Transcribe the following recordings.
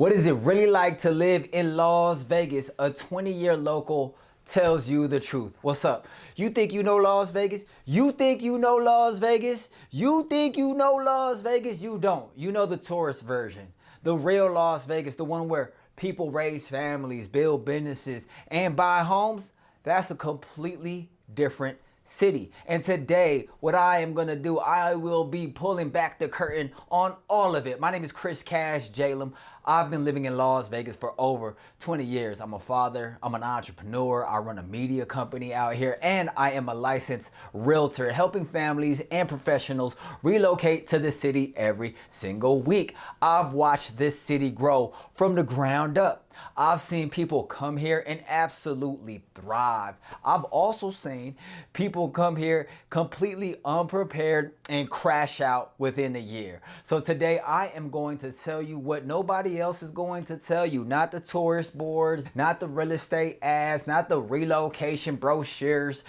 What is it really like to live in Las Vegas? A 20-year local tells you the truth. What's up? You think you know Las Vegas? You think you know Las Vegas? You think you know Las Vegas? You don't. You know the tourist version. The real Las Vegas, the one where people raise families, build businesses, and buy homes. That's a completely different city. And today, what I am gonna do, I will be pulling back the curtain on all of it. My name is Chriscashjalem. I've been living in Las Vegas for over 20 years. I'm a father, I'm an entrepreneur, I run a media company out here, and I am a licensed realtor helping families and professionals relocate to the city every single week. I've watched this city grow from the ground up. I've seen people come here and absolutely thrive. I've also seen people come here completely unprepared and crash out within a year. So today I am going to tell you what nobody else is going to tell you. Not the tourist boards, not the real estate ads, not the relocation brochures.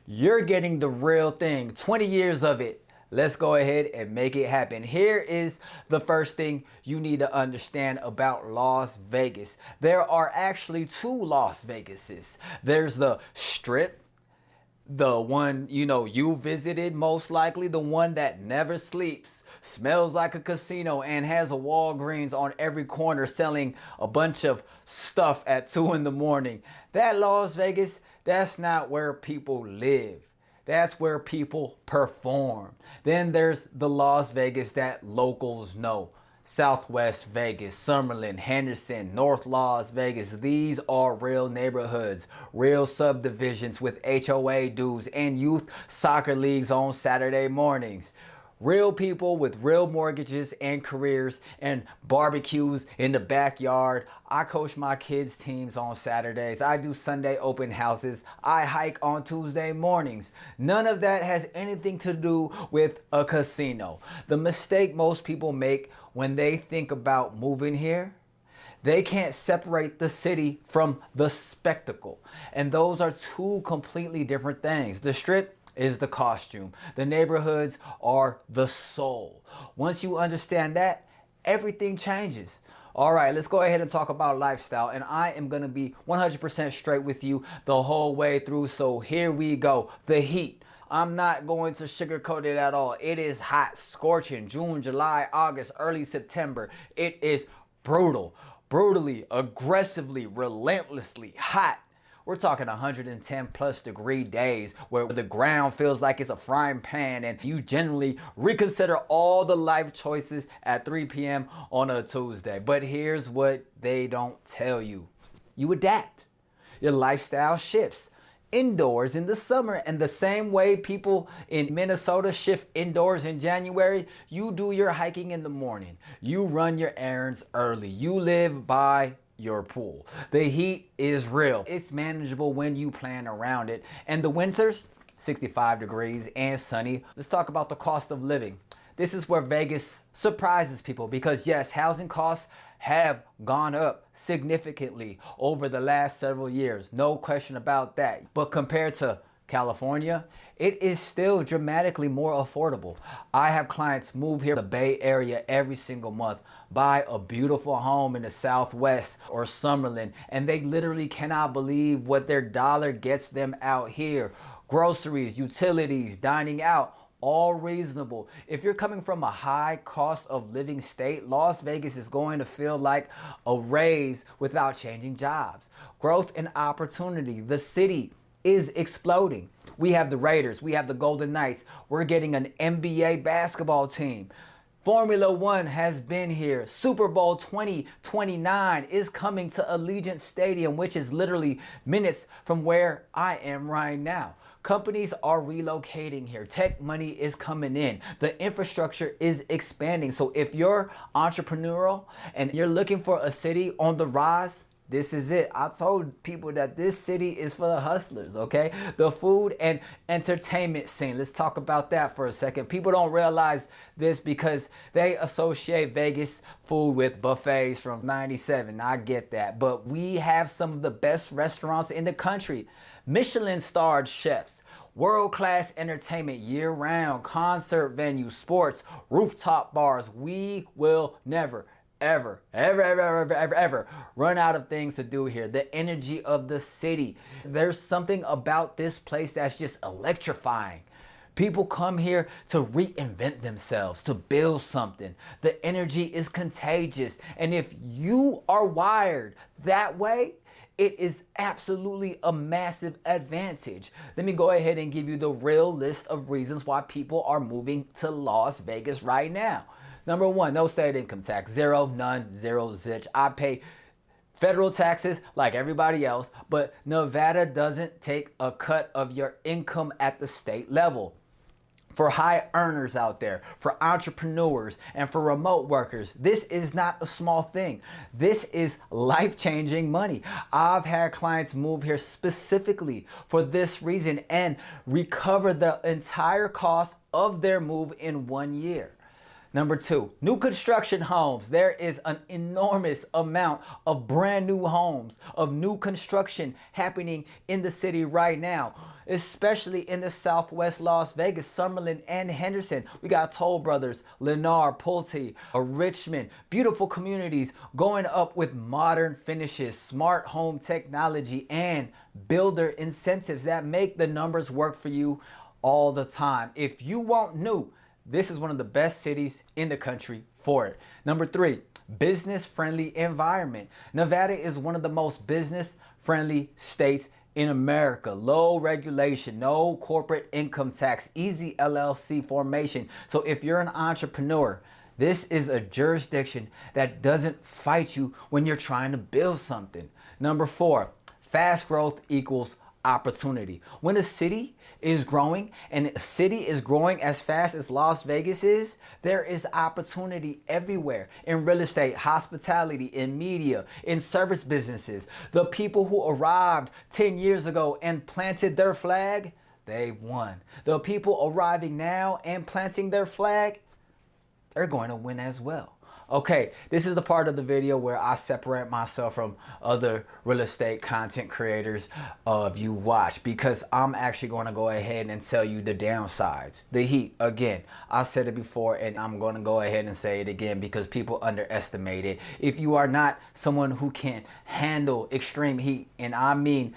You're getting the real thing. 20 years of it. Let's go ahead and make it happen. Here is the first thing you need to understand about Las Vegas. There are actually two Las Vegases. There's the Strip, the one you visited most likely, the one that never sleeps, smells like a casino, and has a Walgreens on every corner selling a bunch of stuff at 2 in the morning. That Las Vegas, that's not where people live. That's where people perform. Then there's the Las Vegas that locals know. Southwest Vegas, Summerlin, Henderson, North Las Vegas. These are real neighborhoods, real subdivisions with HOA dues and youth soccer leagues on Saturday mornings. Real people with real mortgages and careers and barbecues in the backyard. I coach my kids' teams on Saturdays. I do Sunday open houses. I hike on Tuesday mornings. None of that has anything to do with a casino. The mistake most people make when they think about moving here, they can't separate the city from the spectacle. And those are two completely different things. The Strip is the costume. The neighborhoods are the soul. Once you understand that, everything changes. All right, let's go ahead and talk about lifestyle. And I am going to be 100% straight with you the whole way through. So here we go. The heat. I'm not going to sugarcoat it at all. It is hot, scorching. June, July, August, early September. It is brutal, brutally, aggressively, relentlessly hot. We're talking 110 plus degree days where the ground feels like it's a frying pan and you generally reconsider all the life choices at 3 p.m. on a Tuesday. But here's what they don't tell you. You adapt. Your lifestyle shifts. Indoors in the summer, and the same way people in Minnesota shift indoors in January, you do your hiking in the morning. You run your errands early. You live by your pool. The heat is real. It's manageable when you plan around it. And the winters, 65 degrees and sunny. Let's talk about the cost of living. This is where Vegas surprises people because yes, housing costs have gone up significantly over the last several years. No question about that. But compared to California, it is still dramatically more affordable. I have clients move here to the Bay Area every single month, buy a beautiful home in the Southwest or Summerlin, and they literally cannot believe what their dollar gets them out here. Groceries, utilities, dining out, all reasonable. If you're coming from a high cost of living state, Las Vegas is going to feel like a raise without changing jobs. Growth and opportunity. The city is exploding. We have the Raiders, we have the Golden Knights. We're getting an NBA basketball team. Formula One has been here. Super Bowl 2029 is coming to Allegiant Stadium, which is literally minutes from where I am right now. Companies are relocating here. Tech money is coming in. The infrastructure is expanding. So if you're entrepreneurial and you're looking for a city on the rise, this is it. I told people that this city is for the hustlers, okay? The food and entertainment scene. Let's talk about that for a second. People don't realize this because they associate Vegas food with buffets from 97. I get that. But we have some of the best restaurants in the country. Michelin-starred chefs, world-class entertainment year-round, concert venues, sports, rooftop bars. We will never, ever run out of things to do here. The energy of the city. There's something about this place that's just electrifying. People come here to reinvent themselves, to build something. The energy is contagious. And if you are wired that way, it is absolutely a massive advantage. Let me go ahead and give you the real list of reasons why people are moving to Las Vegas right now. Number one, no state income tax. Zero, none, zero, zilch. I pay federal taxes like everybody else, but Nevada doesn't take a cut of your income at the state level. For high earners out there, for entrepreneurs, and for remote workers, this is not a small thing. This is life-changing money. I've had clients move here specifically for this reason and recover the entire cost of their move in 1 year. Number two, new construction homes. There is an enormous amount of brand new homes, of new construction happening in the city right now, especially in the Southwest Las Vegas, Summerlin and Henderson. We got Toll Brothers, Lennar, Pulte, Richmond, beautiful communities going up with modern finishes, smart home technology, and builder incentives that make the numbers work for you all the time. If you want new, this is one of the best cities in the country for it. Number three, business-friendly environment. Nevada is one of the most business-friendly states in America. Low regulation, no corporate income tax, easy LLC formation. So if you're an entrepreneur, this is a jurisdiction that doesn't fight you when you're trying to build something. Number four, fast growth equals opportunity. When a city is growing, and a city is growing as fast as Las Vegas is, there is opportunity everywhere in real estate, hospitality, in media, in service businesses. The people who arrived 10 years ago and planted their flag, they've won. The people arriving now and planting their flag, they're going to win as well. Okay, this is the part of the video where I separate myself from other real estate content creators of you watch, because I'm actually going to go ahead and tell you the downsides, the heat. Again, I said it before and I'm going to go ahead and say it again because people underestimate it. If you are not someone who can handle extreme heat, and I mean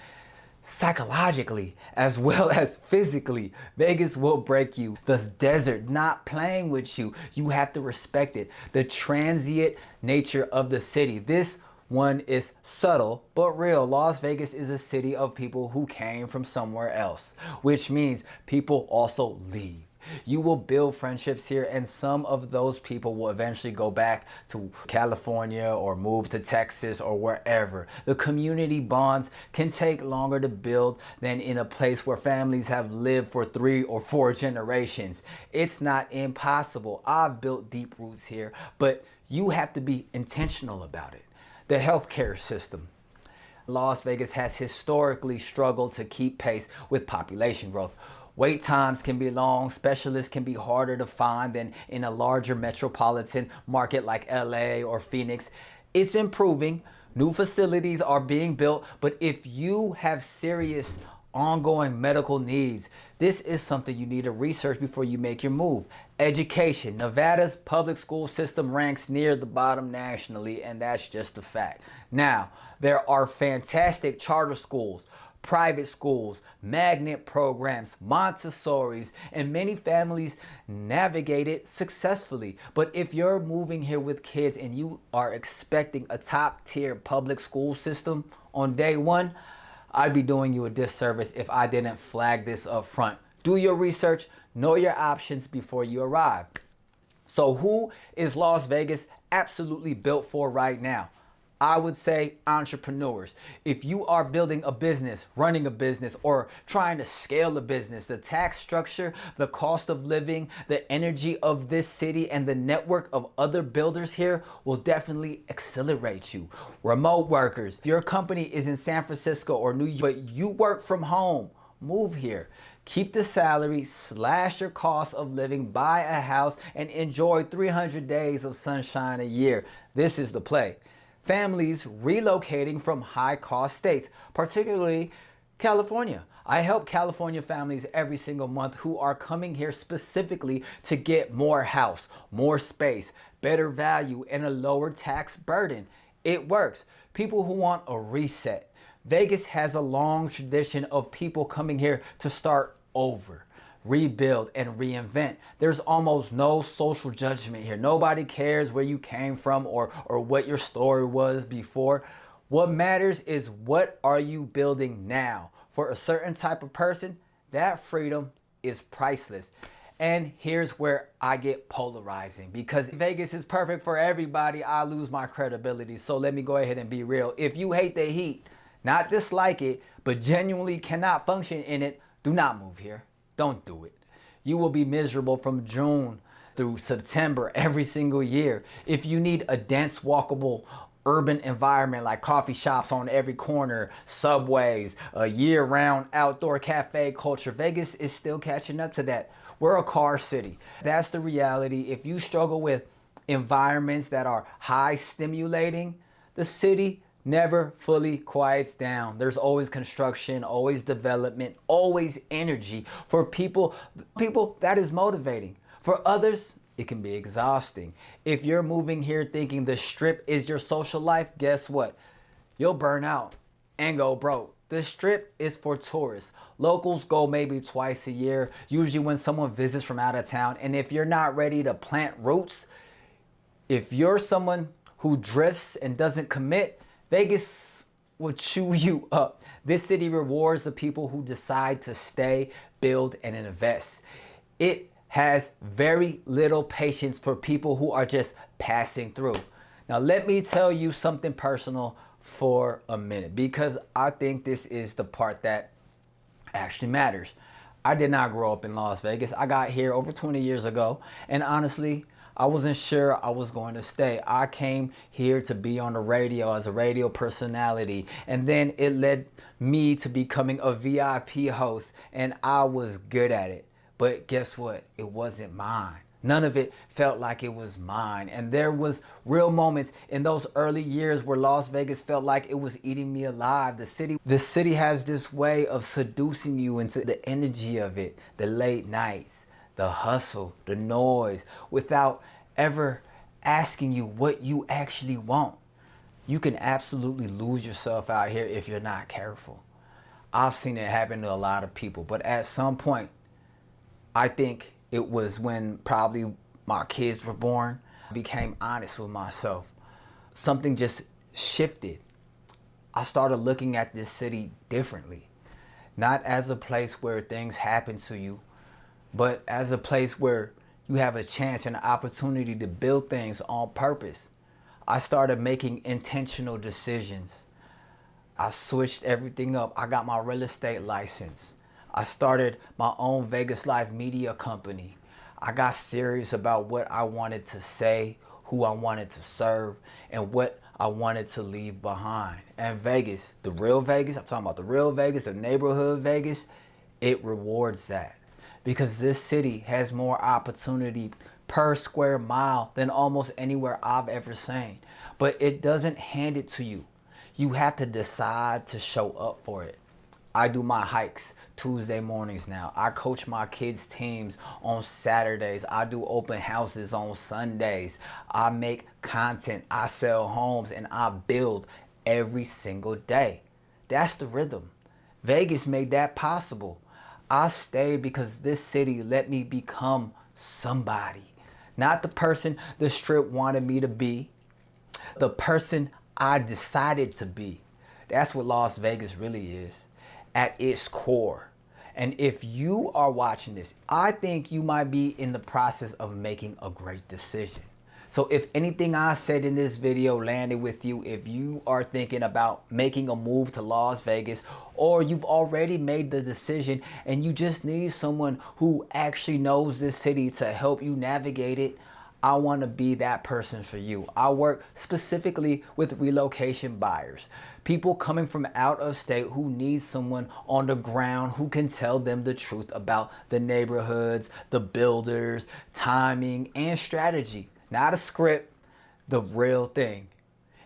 psychologically as well as physically, Vegas will break you. The desert not playing with you. You have to respect it. The transient nature of the city. This one is subtle but real. Las Vegas is a city of people who came from somewhere else, which means people also leave. You will build friendships here, and some of those people will eventually go back to California or move to Texas or wherever. The community bonds can take longer to build than in a place where families have lived for 3 or 4 generations. It's not impossible. I've built deep roots here, but you have to be intentional about it. The healthcare system. Las Vegas has historically struggled to keep pace with population growth. Wait times can be long, specialists can be harder to find than in a larger metropolitan market like LA or Phoenix. It's improving, new facilities are being built, but if you have serious ongoing medical needs, this is something you need to research before you make your move. Education. Nevada's public school system ranks near the bottom nationally, and that's just a fact. Now, there are fantastic charter schools, private schools, magnet programs, Montessori's, and many families navigate it successfully. But if you're moving here with kids and you are expecting a top-tier public school system on day one, I'd be doing you a disservice if I didn't flag this up front. Do your research, know your options before you arrive. So who is Las Vegas absolutely built for right now? I would say entrepreneurs. If you are building a business, running a business, or trying to scale a business, the tax structure, the cost of living, the energy of this city, and the network of other builders here will definitely accelerate you. Remote workers, your company is in San Francisco or New York, but you work from home, move here. Keep the salary, slash your cost of living, buy a house, and enjoy 300 days of sunshine a year. This is the play. Families relocating from high-cost states, particularly California. I help California families every single month who are coming here specifically to get more house, more space, better value, and a lower tax burden. It works. People who want a reset. Vegas has a long tradition of people coming here to start over, rebuild, and reinvent. There's almost no social judgment here. Nobody cares where you came from or what your story was before. What matters is, what are you building now? For a certain type of person, that freedom is priceless. And here's where I get polarizing, because Vegas is perfect for everybody. I lose my credibility. So let me go ahead and be real. If you hate the heat, not dislike it, but genuinely cannot function in it, do not move here. Don't do it. You will be miserable from June through September every single year. If you need a dense, walkable, urban environment like coffee shops on every corner, subways, a year-round outdoor cafe culture, Vegas is still catching up to that. We're a car city. That's the reality. If you struggle with environments that are high stimulating, the city never fully quiets down. There's always construction, always development, always energy. For people that is motivating. For others, it can be exhausting. If you're moving here thinking the Strip is your social life, guess what? You'll burn out and go broke. The Strip is for tourists. Locals go maybe twice a year, usually when someone visits from out of town. And if you're not ready to plant roots, if you're someone who drifts and doesn't commit, Vegas will chew you up. This city rewards the people who decide to stay, build, and invest. It has very little patience for people who are just passing through. Now, let me tell you something personal for a minute, because I think this is the part that actually matters. I did not grow up in Las Vegas. I got here over 20 years ago, and honestly, I wasn't sure I was going to stay. I came here to be on the radio as a radio personality, and then it led me to becoming a VIP host, and I was good at it. But guess what? It wasn't mine. None of it felt like it was mine. And there was real moments in those early years where Las Vegas felt like it was eating me alive. The city has this way of seducing you into the energy of it, the late nights, the hustle, the noise, without ever asking you what you actually want. You can absolutely lose yourself out here if you're not careful. I've seen it happen to a lot of people, but at some point, I think it was when probably my kids were born, I became honest with myself. Something just shifted. I started looking at this city differently. Not as a place where things happen to you, but as a place where you have a chance and an opportunity to build things on purpose. I started making intentional decisions. I switched everything up. I got my real estate license. I started my own Vegas Live media company. I got serious about what I wanted to say, who I wanted to serve, and what I wanted to leave behind. And Vegas, the real Vegas, I'm talking about the real Vegas, the neighborhood Vegas, it rewards that. Because this city has more opportunity per square mile than almost anywhere I've ever seen. But it doesn't hand it to you. You have to decide to show up for it. I do my hikes Tuesday mornings now. I coach my kids' teams on Saturdays. I do open houses on Sundays. I make content. I sell homes, and I build every single day. That's the rhythm. Vegas made that possible. I stayed because this city let me become somebody. Not the person the Strip wanted me to be, the person I decided to be. That's what Las Vegas really is at its core. And if you are watching this, I think you might be in the process of making a great decision. So if anything I said in this video landed with you, if you are thinking about making a move to Las Vegas, or you've already made the decision and you just need someone who actually knows this city to help you navigate it, I want to be that person for you. I work specifically with relocation buyers, people coming from out of state who need someone on the ground who can tell them the truth about the neighborhoods, the builders, timing, and strategy. Not a script, the real thing.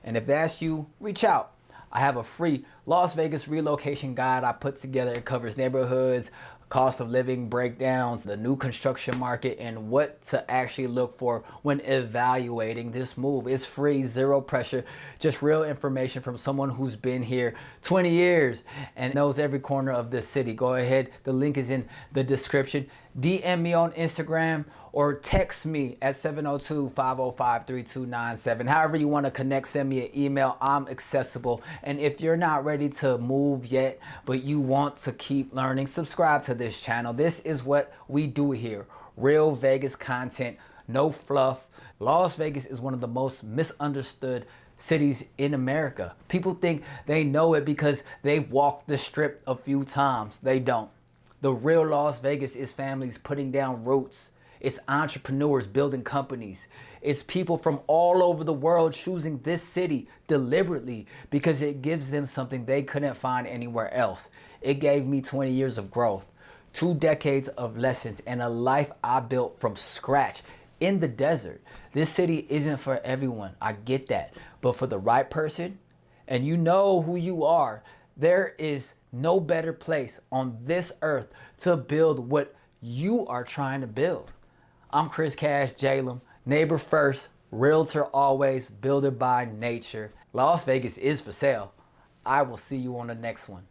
And if that's you, reach out. I have a free Las Vegas relocation guide I put together. It covers neighborhoods, cost of living breakdowns, the new construction market, and what to actually look for when evaluating this move. It's free, zero pressure, just real information from someone who's been here 20 years and knows every corner of this city. Go ahead, the link is in the description. DM me on Instagram or text me at 702-505-3297. However you want to connect, send me an email. I'm accessible. And if you're not ready to move yet, but you want to keep learning, subscribe to this channel. This is what we do here. Real Vegas content, no fluff. Las Vegas is one of the most misunderstood cities in America. People think they know it because they've walked the strip a few times. They don't. The real Las Vegas is families putting down roots. It's entrepreneurs building companies. It's people from all over the world choosing this city deliberately because it gives them something they couldn't find anywhere else. It gave me 20 years of growth, 2 decades of lessons, and a life I built from scratch in the desert. This city isn't for everyone. I get that. But for the right person, and you know who you are, there is no better place on this earth to build what you are trying to build. I'm Chriscashjalem, neighbor first, realtor always, builder by nature. Las Vegas is for sale. I will see you on the next one.